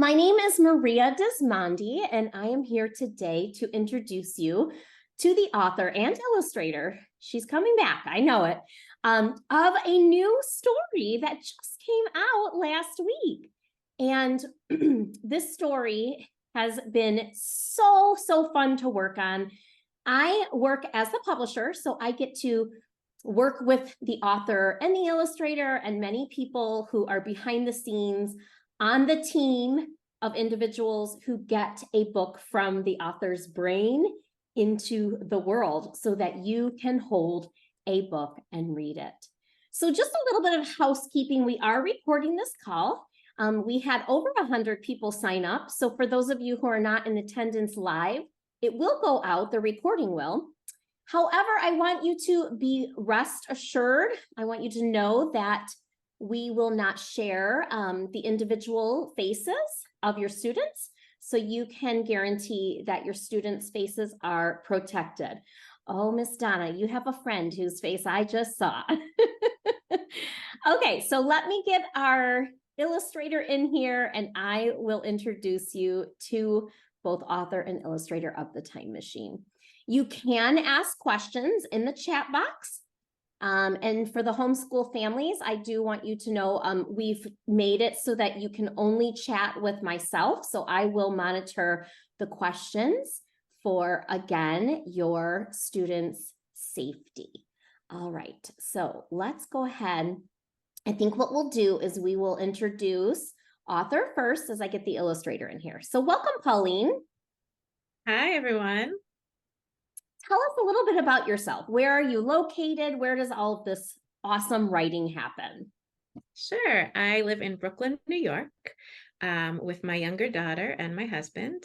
My name is Maria Dismondy, and I am here today to introduce you to the author and illustrator. She's coming back, I know it, of a new story that just came out last week. And this story has been so fun to work on. I work as the publisher, so I get to work with the author and the illustrator and many people who are behind the scenes on the team of individuals who get a book from the author's brain into the world so that you can hold a book and read it. So just a little bit of housekeeping. We are recording this call. We had over 100 people sign up. So for those of you who are not in attendance live, it will go out, the recording will. However, I want you to be rest assured. I want you to know that we will not share the individual faces of your students, so you can guarantee that your students' faces are protected. Oh, Miss Donna, you have a friend whose face I just saw. Okay, so let me get our illustrator in here, and I will introduce you to both author and illustrator of The Time Machine. You can ask questions in the chat box. And for the homeschool families, I do want you to know we've made it so that you can only chat with myself. So I will monitor the questions for, again, your students' safety. All right, so let's go ahead. I think what we'll do is we will introduce author first as I get the illustrator in here. So welcome, Pauline. Hi, everyone. Tell us a little bit about yourself. Where are you located? Where does all of this awesome writing happen? Sure. I live in Brooklyn, New York, with my younger daughter and my husband.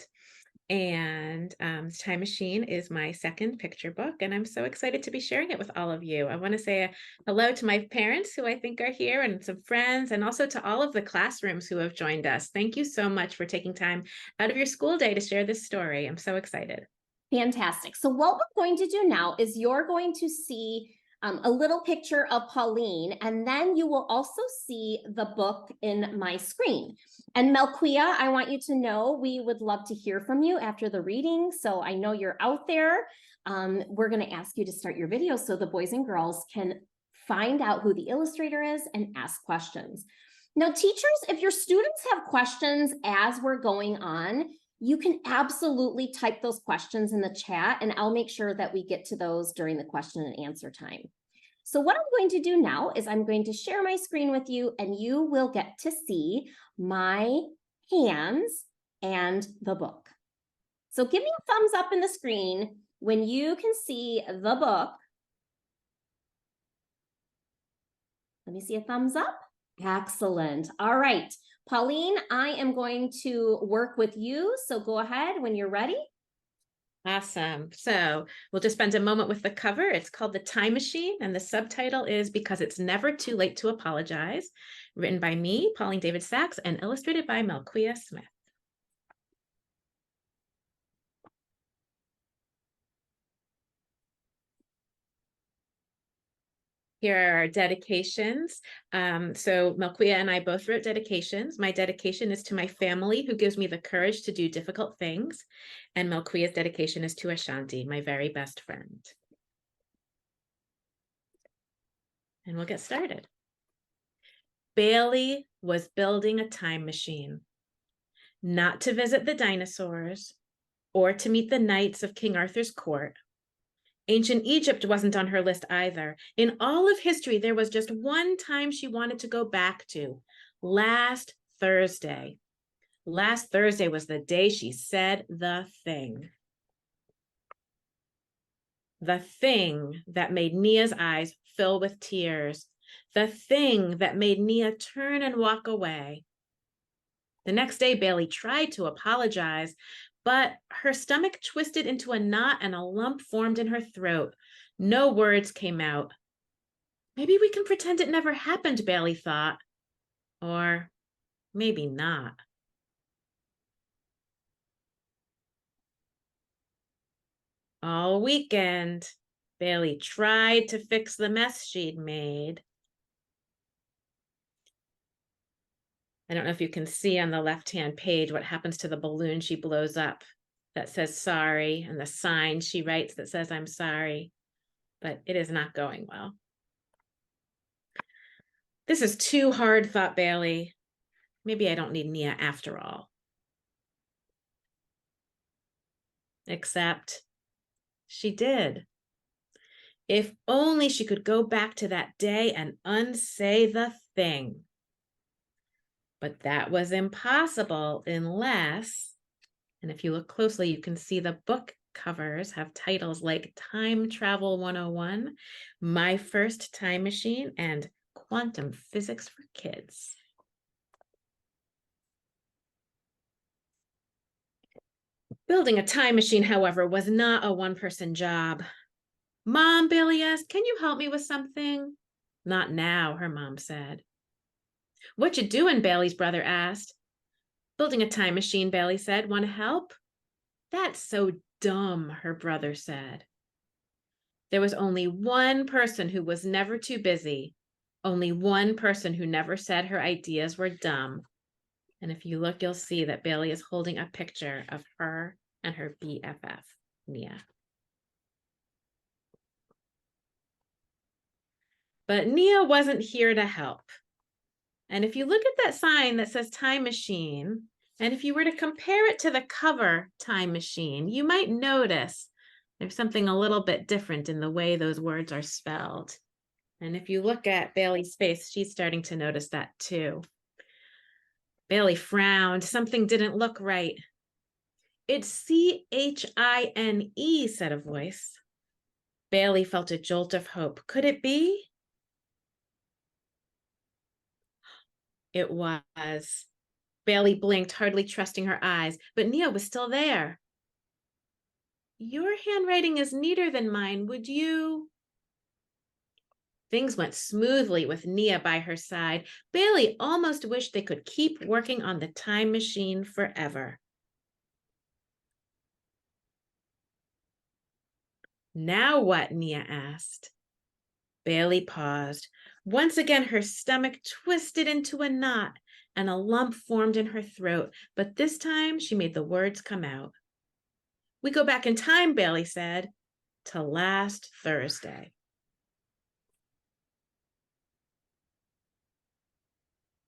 And Time Machine is my second picture book, and I'm so excited to be sharing it with all of you. I want to say hello to my parents who I think are here, and some friends, and also to all of the classrooms who have joined us. Thank you so much for taking time out of your school day to share this story. I'm so excited. Fantastic. So what we're going to do now is you're going to see a little picture of Pauline, and then you will also see the book in my screen. And Melquea, I want you to know we would love to hear from you after the reading. So I know you're out there. We're going to ask you to start your video so the boys and girls can find out who the illustrator is and ask questions. Now, teachers, if your students have questions as we're going on, you can absolutely type those questions in the chat, and I'll make sure that we get to those during the question and answer time. So what I'm going to do now is I'm going to share my screen with you, and you will get to see my hands and the book. So give me a thumbs up in the screen when you can see the book. Let me see a thumbs up. Excellent. All right. Pauline, I am going to work with you, so go ahead when you're ready. Awesome. So we'll just spend a moment with the cover. It's called The Time Machine, and the subtitle is Because It's Never Too Late to Apologize, written by me, Pauline David-Sax, and illustrated by Melquea Smith. Here are our dedications. So Melquea and I both wrote dedications. My dedication is to my family, who gives me the courage to do difficult things. And Melquea's dedication is to Ashanti, my very best friend. And we'll get started. Bailey was building a time machine, not to visit the dinosaurs or to meet the knights of King Arthur's court. Ancient Egypt wasn't on her list either. In all of history, there was just one time she wanted to go back to: last Thursday. Last Thursday was the day she said the thing. The thing that made Nia's eyes fill with tears. The thing that made Nia turn and walk away. The next day, Bailey tried to apologize, but her stomach twisted into a knot and a lump formed in her throat. No words came out. Maybe we can pretend it never happened, Bailey thought. Or maybe not. All weekend, Bailey tried to fix the mess she'd made. I don't know if you can see on the left-hand page what happens to the balloon she blows up that says sorry, and the sign she writes that says I'm sorry, but it is not going well. This is too hard, thought Bailey. Maybe I don't need Nia after all. Except she did. If only she could go back to that day and unsay the thing. But that was impossible unless, and if you look closely, you can see the book covers have titles like Time Travel 101, My First Time Machine, and Quantum Physics for Kids. Building a time machine, however, was not a one-person job. Mom, Bailey asked, can you help me with something? Not now, her mom said. What you doing, Bailey's brother asked. Building a time machine, Bailey said. Want to help? That's so dumb, her brother said. There was only one person who was never too busy. Only one person who never said her ideas were dumb. And if you look, you'll see that Bailey is holding a picture of her and her BFF, Nia. But Nia wasn't here to help. And if you look at that sign that says time machine, and if you were to compare it to the cover time machine, you might notice there's something a little bit different in the way those words are spelled. And if you look at Bailey's face, she's starting to notice that too. Bailey frowned. Something didn't look right. It's C-H-I-N-E, said a voice. Bailey felt a jolt of hope. Could it be? It was. Bailey blinked, hardly trusting her eyes, but Nia was still there. Your handwriting is neater than mine. Would you? Things went smoothly with Nia by her side. Bailey almost wished they could keep working on the time machine forever. Now what? Nia asked. Bailey paused. Once again, her stomach twisted into a knot and a lump formed in her throat, but this time she made the words come out. We go back in time, Bailey said, to last Thursday.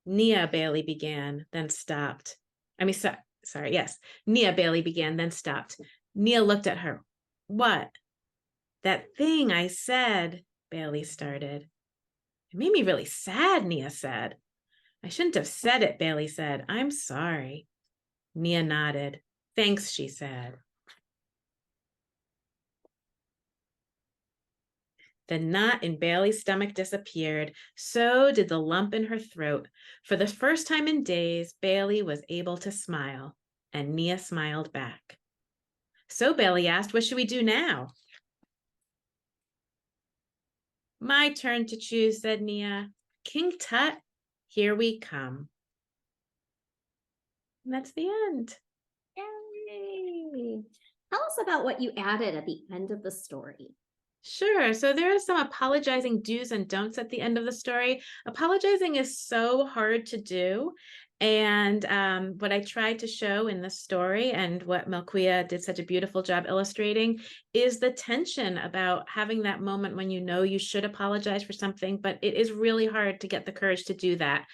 Nia, Bailey began, then stopped. Yes. Nia, Bailey began, then stopped. Nia looked at her. What? That thing I said, Bailey started. It made me really sad, Nia said. I shouldn't have said it, Bailey said. I'm sorry. Nia nodded. Thanks, she said. The knot in Bailey's stomach disappeared. So did the lump in her throat. For the first time in days, Bailey was able to smile, and Nia smiled back. So Bailey asked, what should we do now? My turn to choose, said Nia. King Tut, here we come. And that's the end. Yay! Tell us about what you added at the end of the story. Sure. So there are some apologizing do's and don'ts at the end of the story. Apologizing is so hard to do. And what I tried to show in the story, and what Melquea did such a beautiful job illustrating, is the tension about having that moment when you know you should apologize for something, but it is really hard to get the courage to do that.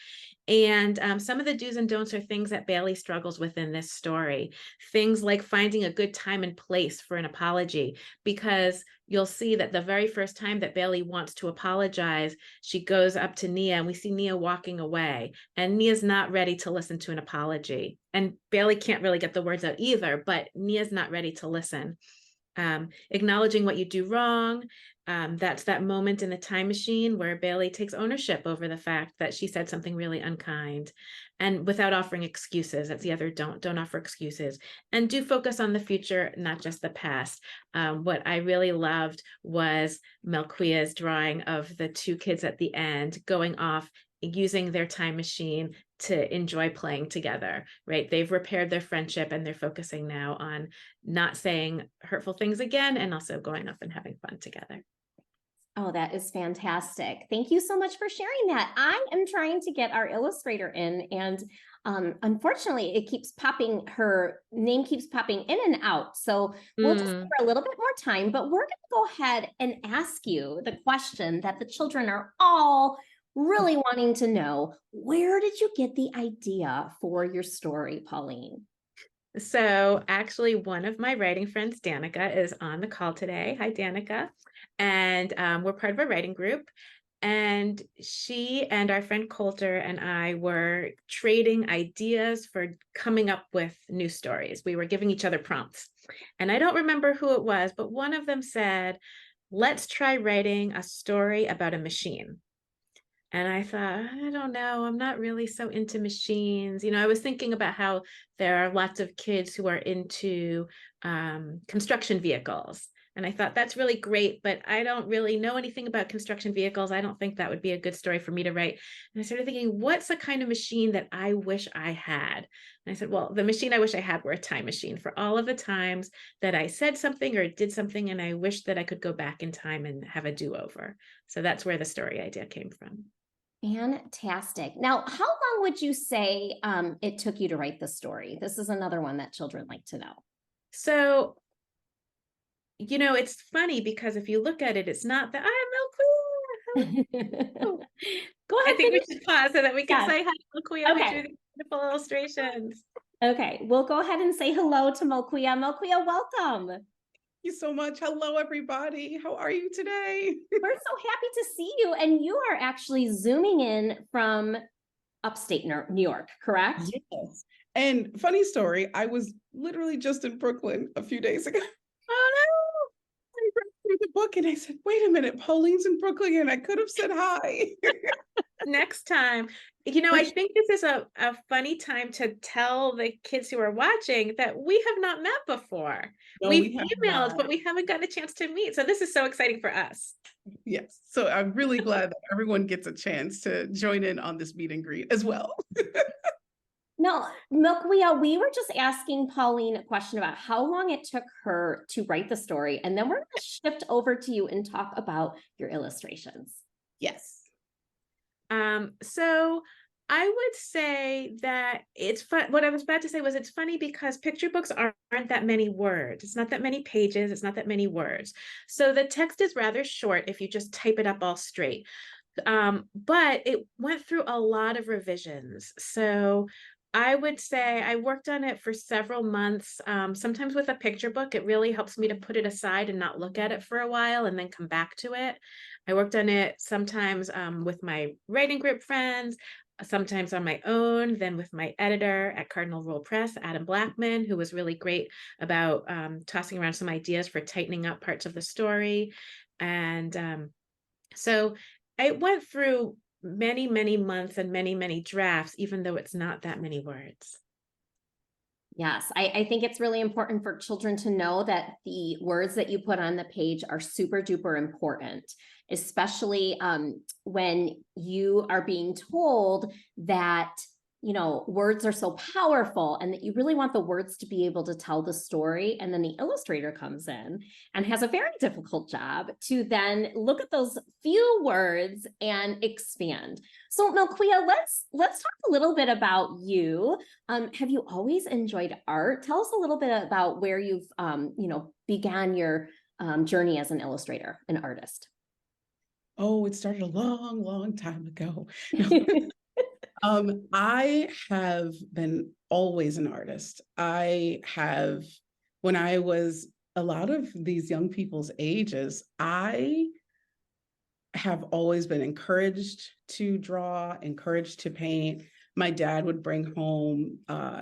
And some of the do's and don'ts are things that Bailey struggles with in this story. Things like finding a good time and place for an apology, because you'll see that the very first time that Bailey wants to apologize, she goes up to Nia and we see Nia walking away, and Nia's not ready to listen to an apology. And Bailey can't really get the words out either, but Nia's not ready to listen. Acknowledging what you do wrong. That's that moment in the time machine where Bailey takes ownership over the fact that she said something really unkind, and without offering excuses. That's the other don't offer excuses, and do focus on the future, not just the past. What I really loved was Melquea's drawing of the two kids at the end going off using their time machine to enjoy playing together, right? They've repaired their friendship and they're focusing now on not saying hurtful things again, and also going off and having fun together. Oh, that is fantastic. Thank you so much for sharing that. I am trying to get our illustrator in, and unfortunately, her name keeps popping in and out. So we'll just give her a little bit more time, but we're going to go ahead and ask you the question that the children are all really wanting to know. Where did you get the idea for your story, Pauline? So actually, one of my writing friends, Danica, is on the call today. Hi, Danica. And we're part of a writing group. And she and our friend Coulter and I were trading ideas for coming up with new stories. We were giving each other prompts. And I don't remember who it was, but one of them said, let's try writing a story about a machine. And I thought, I don't know, I'm not really so into machines. I was thinking about how there are lots of kids who are into construction vehicles. And I thought that's really great, but I don't really know anything about construction vehicles. I don't think that would be a good story for me to write. And I started thinking, what's the kind of machine that I wish I had? And I said, well, the machine I wish I had were a time machine for all of the times that I said something or did something, and I wish that I could go back in time and have a do-over. So that's where the story idea came from. Fantastic. Now, how long would you say it took you to write the story? This is another one that children like to know. So, it's funny because if you look at it, it's not that I'm Melquea. Go ahead. I think we should pause so that we can say hi to Melquea, Okay. who drew these beautiful illustrations. Okay, we'll go ahead and say hello to Melquea. Melquea, welcome. Thank you so much. Hello, everybody. How are you today? We're so happy to see you. And you are actually zooming in from upstate New York, correct? Yes. And funny story, I was literally just in Brooklyn a few days ago. Oh, no. I read through the book and I said, wait a minute, Pauline's in Brooklyn and I could have said hi. Next time. I think this is a funny time to tell the kids who are watching that we have not met before. No, We've we emailed, but we haven't gotten a chance to meet. So this is so exciting for us. Yes. So I'm really glad that everyone gets a chance to join in on this meet and greet as well. No, Melquea, we were just asking Pauline a question about how long it took her to write the story. And then we're going to shift over to you and talk about your illustrations. Yes. So I would say that it's fun. What I was about to say was it's funny because picture books aren't that many words. It's not that many pages. It's not that many words. So the text is rather short if you just type it up all straight. But it went through a lot of revisions. So I would say I worked on it for several months. Sometimes with a picture book, it really helps me to put it aside and not look at it for a while and then come back to it. I worked on it sometimes with my writing group friends, sometimes on my own, then with my editor at Cardinal Rule Press, Adam Blackman, who was really great about tossing around some ideas for tightening up parts of the story. And so I went through many, many months and many, many drafts, even though it's not that many words. Yes, I think it's really important for children to know that the words that you put on the page are super duper important, especially when you are being told that, words are so powerful and that you really want the words to be able to tell the story. And then the illustrator comes in and has a very difficult job to then look at those few words and expand. So Melquea, let's talk a little bit about you. Have you always enjoyed art? Tell us a little bit about where you've, began your journey as an illustrator, an artist. Oh, it started a long, long time ago. I have been always an artist. When I was a lot of these young people's ages, I have always been encouraged to draw, encouraged to paint. My dad would bring home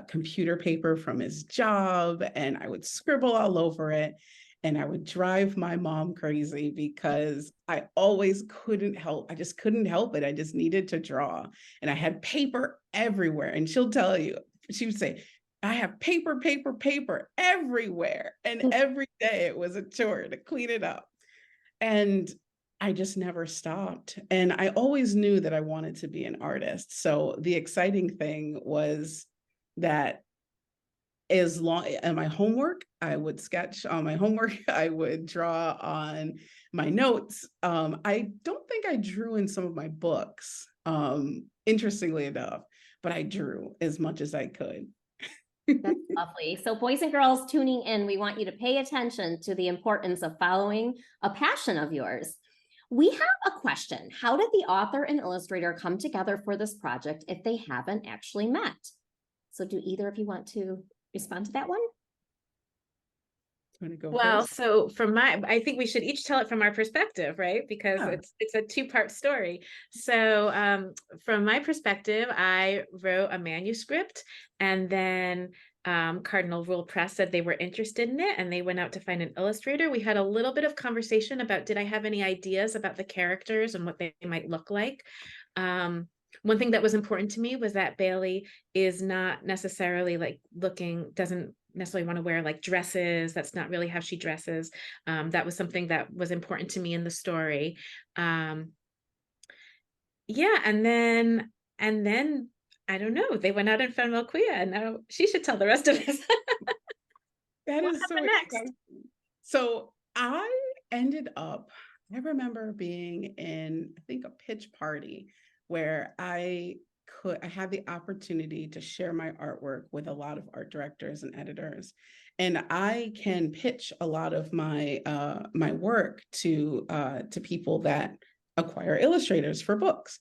computer paper from his job and I would scribble all over it. And I would drive my mom crazy because I always couldn't help. I just couldn't help it. I just needed to draw. And I had paper everywhere. And she'll tell you, she would say, I have paper, paper, paper everywhere. And every day it was a chore to clean it up. And I just never stopped. And I always knew that I wanted to be an artist. So the exciting thing was that as long and my homework, I would sketch on my homework. I would draw on my notes. I don't think I drew in some of my books, interestingly enough, but I drew as much as I could. That's lovely. So boys and girls tuning in, we want you to pay attention to the importance of following a passion of yours. We have a question. How did the author and illustrator come together for this project if they haven't actually met? So do either of you want to respond to that one? Want to go Well, first? so I think we should each tell it from our perspective, right? Because Yeah. it's a two-part story. So from my perspective, I wrote a manuscript, and then Cardinal Rule Press said they were interested in it, and they went out to find an illustrator. We had a little bit of conversation about, did I have any ideas about the characters and what they might look like? One thing that was important to me was that Bailey is not necessarily like doesn't necessarily want to wear like dresses. That's not really how she dresses. That was something that was important to me in the story. Yeah, and then I don't know, they went out and found Melquea, and now she should tell the rest of us. That What is so happened next? exciting. So I remember being in, I think, a pitch party where I had the opportunity to share my artwork with a lot of art directors and editors. And I can pitch a lot of my my work to people that acquire illustrators for books.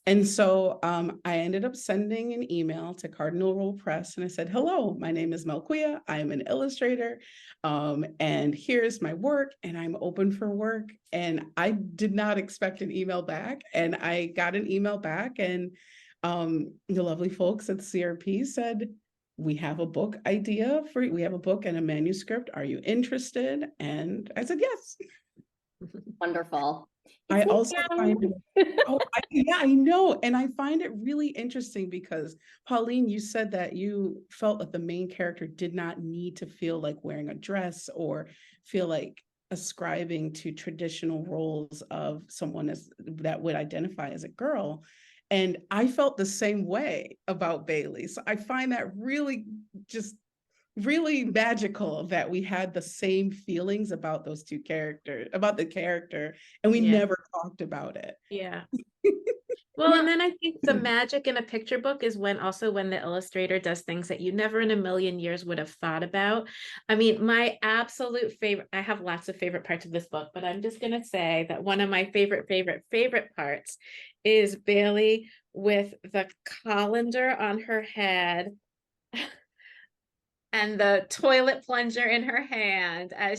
And so I ended up sending an email to Cardinal Rule Press, and I said, hello, my name is Melquea. I am an illustrator, and here's my work, and I'm open for work. And I did not expect an email back, and I got an email back, and the lovely folks at CRP said, we have a book idea for you. We have a book and a manuscript. Are you interested? And I said, yes. Wonderful. I also find I know. And I find it really interesting because, Pauline, you said that you felt that the main character did not need to feel like wearing a dress or feel like ascribing to traditional roles of someone that would identify as a girl. And I felt the same way about Bailey. So I find that really really magical that we had the same feelings about those two characters, about the character, and we never talked about it. Yeah. Well, and then I think the magic in a picture book is when the illustrator does things that you never in a million years would have thought about. I mean, my absolute favorite, I have lots of favorite parts of this book, but I'm just going to say that one of my favorite parts is Bailey with the colander on her head and the toilet plunger in her hand I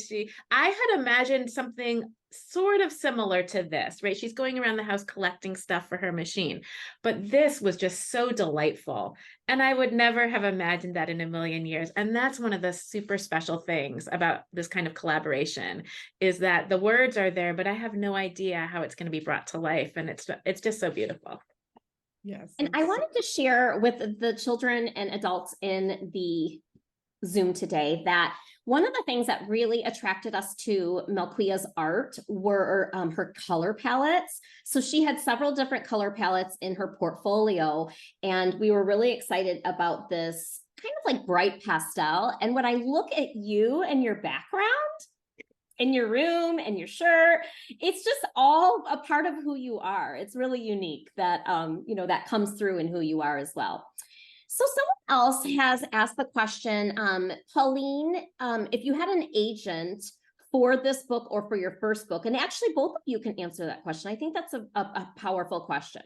had imagined something sort of similar to this, right? She's going around the house collecting stuff for her machine, but this was just so delightful. And I would never have imagined that in a million years. And that's one of the super special things about this kind of collaboration, is that the words are there, but I have no idea how it's going to be brought to life. And it's just so beautiful. Yes. And I wanted to share with the children and adults in the Zoom today that one of the things that really attracted us to Melquea's art were her color palettes. So she had several different color palettes in her portfolio, and we were really excited about this kind of like bright pastel. And when I look at you and your background in your room and your shirt, it's just all a part of who you are. It's really unique that that comes through in who you are as well. So someone else has asked the question, Pauline, if you had an agent for this book or for your first book, and actually both of you can answer that question. I think that's a powerful question.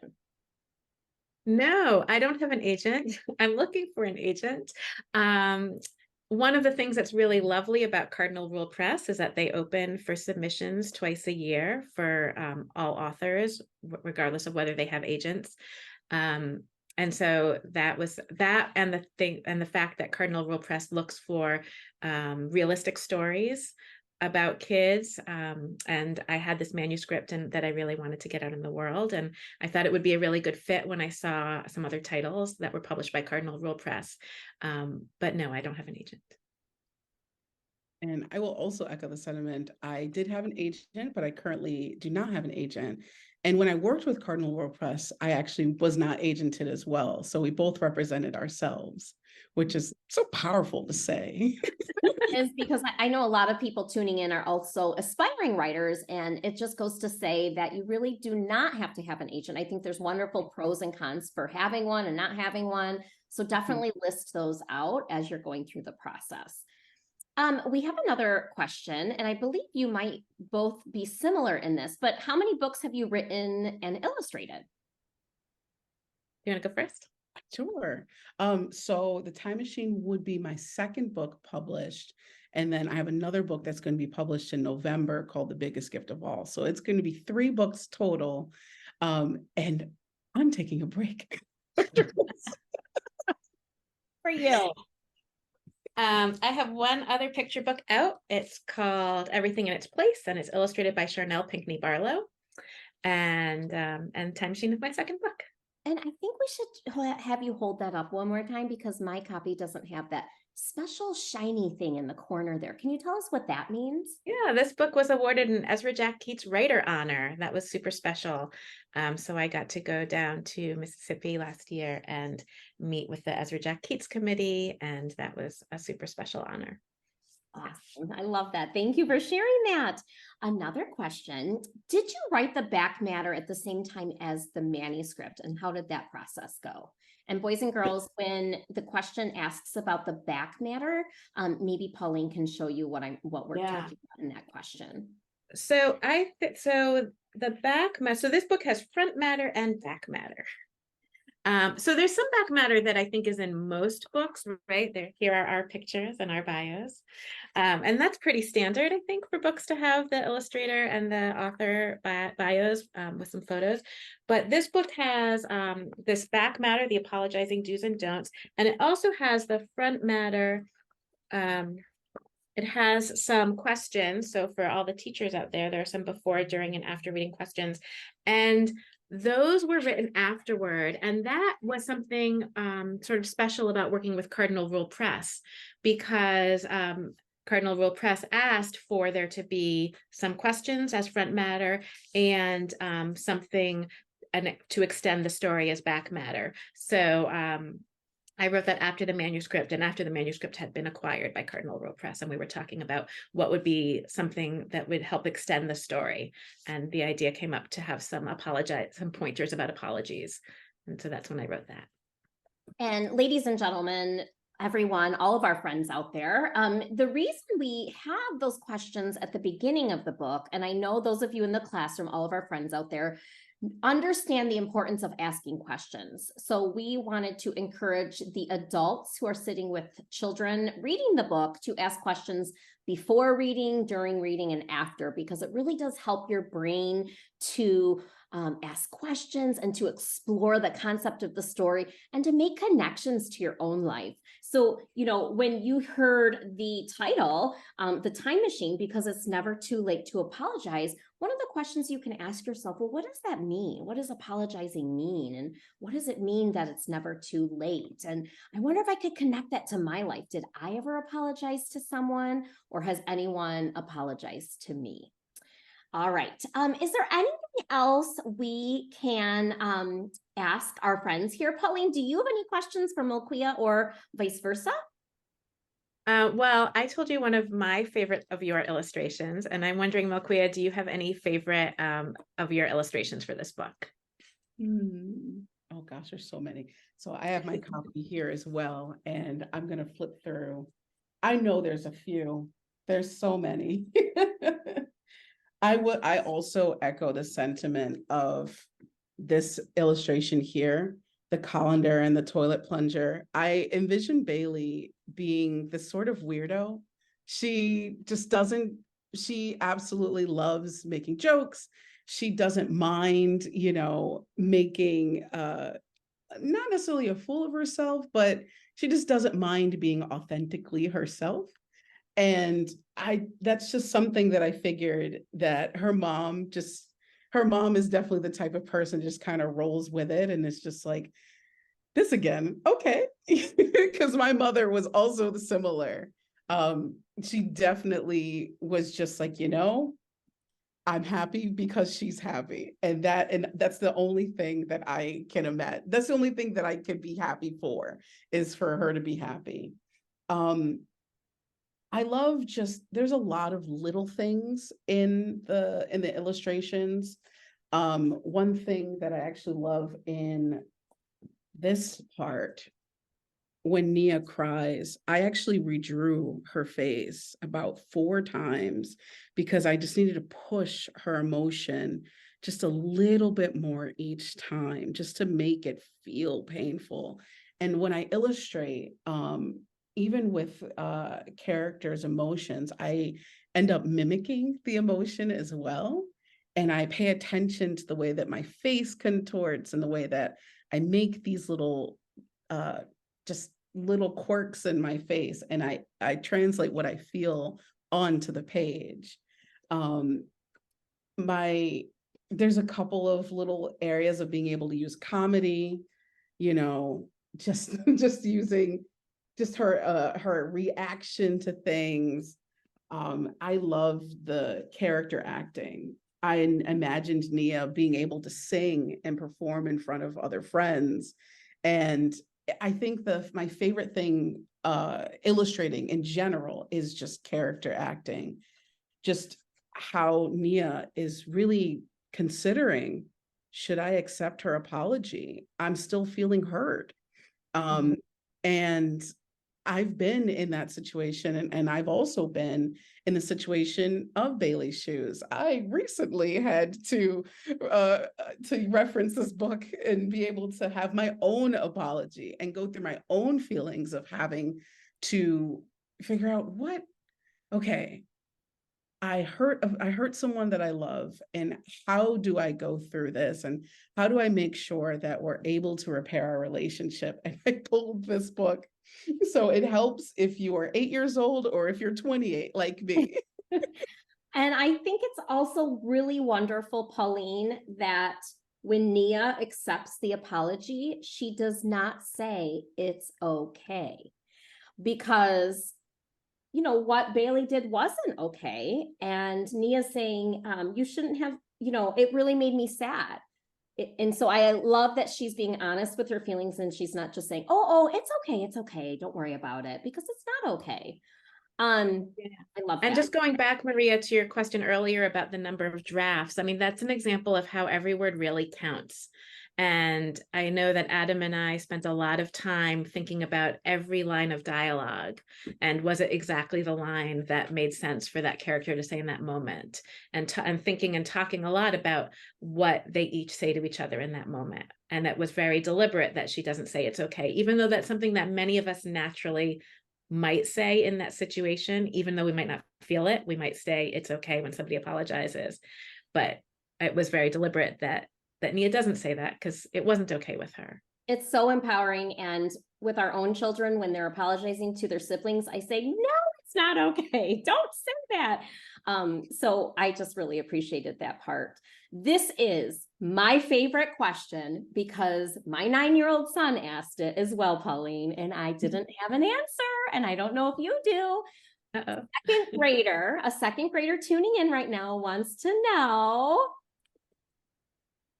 No, I don't have an agent. I'm looking for an agent. One of the things that's really lovely about Cardinal Rule Press is that they open for submissions twice a year for all authors, regardless of whether they have agents. And so that was that, and the fact that Cardinal Rule Press looks for realistic stories about kids. And I had this manuscript that I really wanted to get out in the world. And I thought it would be a really good fit when I saw some other titles that were published by Cardinal Rule Press. But no, I don't have an agent. And I will also echo the sentiment. I did have an agent, but I currently do not have an agent. And when I worked with Cardinal Rule Press, I actually was not agented as well. So we both represented ourselves, which is so powerful to say. Is because I know a lot of people tuning in are also aspiring writers, and it just goes to say that you really do not have to have an agent. I think there's wonderful pros and cons for having one and not having one. So definitely list those out as you're going through the process. We have another question, and I believe you might both be similar in this, but how many books have you written and illustrated? You want to go first? Sure. So The Time Machine would be my second book published. And then I have another book that's going to be published in November called The Biggest Gift of All. So it's going to be 3 books total. And I'm taking a break. For you. I have one other picture book out. It's called Everything in Its Place, and it's illustrated by Charnel Pinckney Barlow. And Time Machine is my second book. And I think we should have you hold that up one more time because my copy doesn't have that special shiny thing in the corner there. Can you tell us what that means? Yeah, this book was awarded an Ezra Jack Keats Writer Honor. That was super special. So I got to go down to Mississippi last year and meet with the Ezra Jack Keats Committee, and that was a super special honor. Awesome. I love that. Thank you for sharing that. Another question. Did you write the back matter at the same time as the manuscript, and how did that process go? And boys and girls, when the question asks about the back matter, maybe Pauline can show you what we're talking about in that question. So the back matter, so this book has front matter and back matter. So there's some back matter that I think is in most books, right? Here are our pictures and our bios. And that's pretty standard, I think, for books to have the illustrator and the author bios with some photos. But this book has this back matter, the apologizing do's and don'ts. And it also has the front matter. It has some questions. So for all the teachers out there, there are some before, during, and after reading questions. And those were written afterward. And that was something sort of special about working with Cardinal Rule Press, because Cardinal Rule Press asked for there to be some questions as front matter and something to extend the story as back matter. So I wrote that after the manuscript, and after the manuscript had been acquired by Cardinal Rule Press, and we were talking about what would be something that would help extend the story. And the idea came up to have some pointers about apologies. And so that's when I wrote that. And ladies and gentlemen, everyone, all of our friends out there, the reason we have those questions at the beginning of the book, and I know those of you in the classroom, all of our friends out there, understand the importance of asking questions. So we wanted to encourage the adults who are sitting with children reading the book to ask questions before reading, during reading, and after, because it really does help your brain to ask questions and to explore the concept of the story and to make connections to your own life. So, you know, when you heard the title, The Time Machine, because it's never too late to apologize, one of the questions you can ask yourself, well, what does that mean? What does apologizing mean? And what does it mean that it's never too late? And I wonder if I could connect that to my life. Did I ever apologize to someone, or has anyone apologized to me? All right. Is there anything else we can ask our friends here? Pauline, do you have any questions for Melquea or vice versa? Well, I told you one of my favorite of your illustrations, and I'm wondering, Melquea, do you have any favorite of your illustrations for this book? Oh gosh, there's so many. So I have my copy here as well, and I'm going to flip through. I know there's a few. There's so many. I also echo the sentiment of this illustration here, the colander and the toilet plunger. I envision Bailey being the sort of weirdo. She absolutely loves making jokes. She doesn't mind, making not necessarily a fool of herself, but she just doesn't mind being authentically herself. And that's just something that I figured that her mom is definitely the type of person just kind of rolls with it. And it's just like, this again, okay. Because my mother was also similar. She definitely was just like, I'm happy because she's happy. And that's the only thing that I can imagine. That's the only thing that I could be happy for, is for her to be happy. I love there's a lot of little things in the illustrations. One thing that I actually love in this part, when Nia cries, I actually redrew her face about 4 times because I just needed to push her emotion just a little bit more each time, just to make it feel painful. And when I illustrate, even with characters' emotions, I end up mimicking the emotion as well. And I pay attention to the way that my face contorts and the way that I make these little just little quirks in my face, and I translate what I feel onto the page. There's a couple of little areas of being able to use comedy, just just using just her reaction to things. I love the character acting. I imagined Nia being able to sing and perform in front of other friends. And I think my favorite thing illustrating in general is just character acting. Just how Nia is really considering, should I accept her apology? I'm still feeling hurt. And I've been in that situation, and I've also been in the situation of Bailey's shoes. I recently had to reference this book and be able to have my own apology and go through my own feelings of having to figure out okay, I hurt someone that I love, and how do I go through this, and how do I make sure that we're able to repair our relationship? And I pulled this book. So it helps if you are 8 years old or if you're 28 like me. And I think it's also really wonderful, Pauline, that when Nia accepts the apology, she does not say it's okay, because what Bailey did wasn't okay. And Nia's saying, you shouldn't have, it really made me sad. And so I love that she's being honest with her feelings, and she's not just saying, oh, it's okay, don't worry about it, because it's not okay. I love that. And just going back, Maria, to your question earlier about the number of drafts, I mean, that's an example of how every word really counts. And I know that Adam and I spent a lot of time thinking about every line of dialogue, and was it exactly the line that made sense for that character to say in that moment, and thinking and talking a lot about what they each say to each other in that moment. And it was very deliberate that she doesn't say it's okay, even though that's something that many of us naturally might say in that situation. Even though we might not feel it, we might say it's okay when somebody apologizes. But it was very deliberate that Nia doesn't say that, because it wasn't okay with her. It's so empowering. And with our own children, when they're apologizing to their siblings, I say, no, it's not okay. Don't say that. So I just really appreciated that part. This is my favorite question, because my 9-year-old son asked it as well, Pauline, and I didn't have an answer. And I don't know if you do. A second grader tuning in right now wants to know,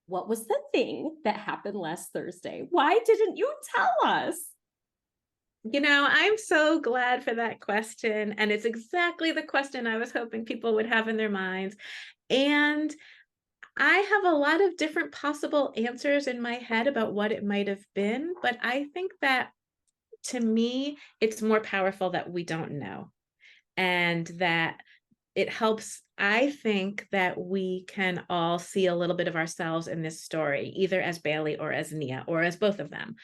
what was the thing that happened last Thursday? Why didn't you tell us? I'm so glad for that question. And it's exactly the question I was hoping people would have in their minds. And I have a lot of different possible answers in my head about what it might have been. But I think that, to me, it's more powerful that we don't know. And that it helps, I think, that we can all see a little bit of ourselves in this story, either as Bailey or as Nia, or as both of them.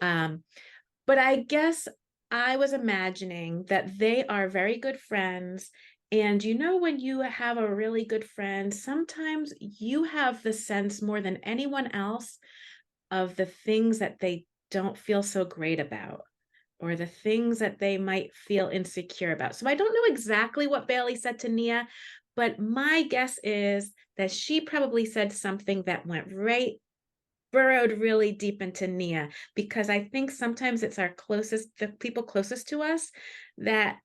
But I guess I was imagining that they are very good friends. And when you have a really good friend, sometimes you have the sense more than anyone else of the things that they don't feel so great about, or the things that they might feel insecure about. So I don't know exactly what Bailey said to Nia, but my guess is that she probably said something that burrowed really deep into Nia, because I think sometimes it's the people closest to us that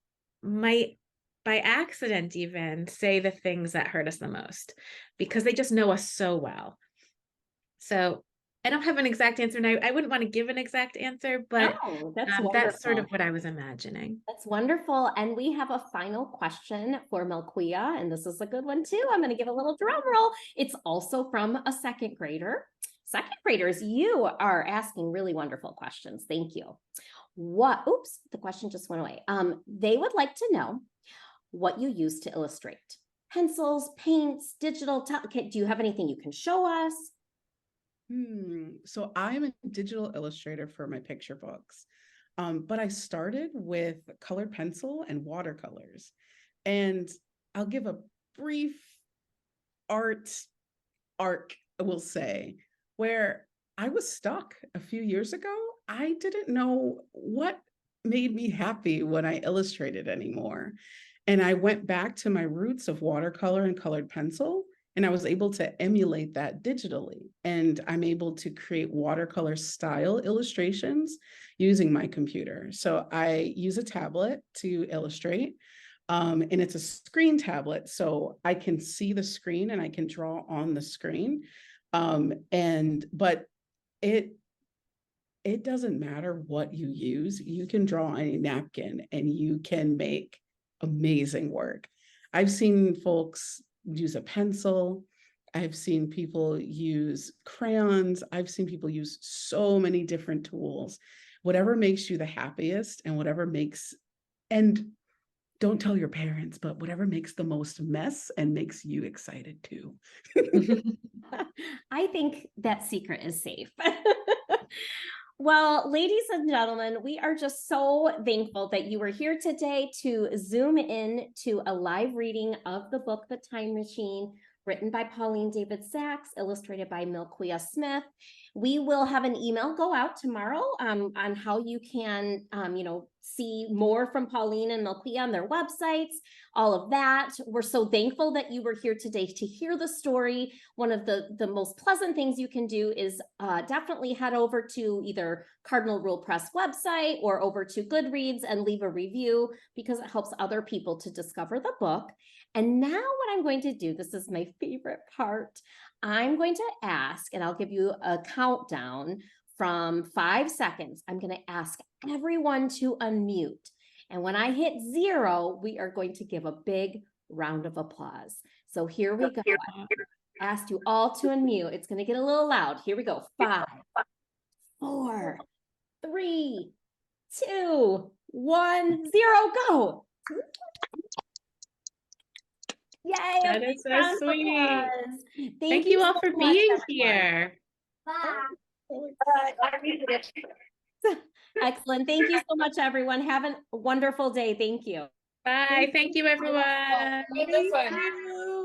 might by accident even, say the things that hurt us the most because they just know us so well. So I don't have an exact answer, and I wouldn't want to give an exact answer, but Oh, that's that's sort wonderful. of what I was imagining. That's wonderful. And we have a final question for Melquea, and this is a good one too. I'm going to give a little drum roll. It's also from a second grader. Second graders, you are asking really wonderful questions. Thank you. Oops, the question just went away. They would like to know what you use to illustrate. Pencils, paints, digital. Do you have anything you can show us? So I'm a digital illustrator for my picture books. But I started with colored pencil and watercolors. And I'll give a brief art arc, I will say, where I was stuck a few years ago. I didn't know what made me happy when I illustrated anymore. And I went back to my roots of watercolor and colored pencil, and I was able to emulate that digitally. And I'm able to create watercolor style illustrations using my computer. So I use a tablet to illustrate. And it's a screen tablet, so I can see the screen and I can draw on the screen. But it doesn't matter what you use. You can draw on a napkin and you can make amazing work. I've seen folks use a pencil. I've seen people use crayons. I've seen people use so many different tools. Whatever makes you the happiest and and don't tell your parents, but whatever makes the most mess and makes you excited too. I think that secret is safe. Well, ladies and gentlemen, we are just so thankful that you were here today to zoom in to a live reading of the book, The Time Machine, written by Pauline David-Sax, illustrated by Melquea Smith. We will have an email go out tomorrow on how you can, see more from Pauline and Melquea on their websites, all of that. We're so thankful that you were here today to hear the story. One of the most pleasant things you can do is definitely head over to either Cardinal Rule Press website or over to Goodreads and leave a review, because it helps other people to discover the book. And now what I'm going to do, this is my favorite part, I'm going to ask, and I'll give you a countdown from 5 seconds. I'm going to ask everyone to unmute. And when I hit 0, we are going to give a big round of applause. So here we go. I asked you all to unmute. It's going to get a little loud. Here we go. 5, 4, 3, 2, 1, 0, go. Yay! That is so sweet. Thank you all so for much, being everyone. here. Excellent. Thank you so much, everyone. Have a wonderful day. Thank you. Bye. Thank you, everyone. Thank you.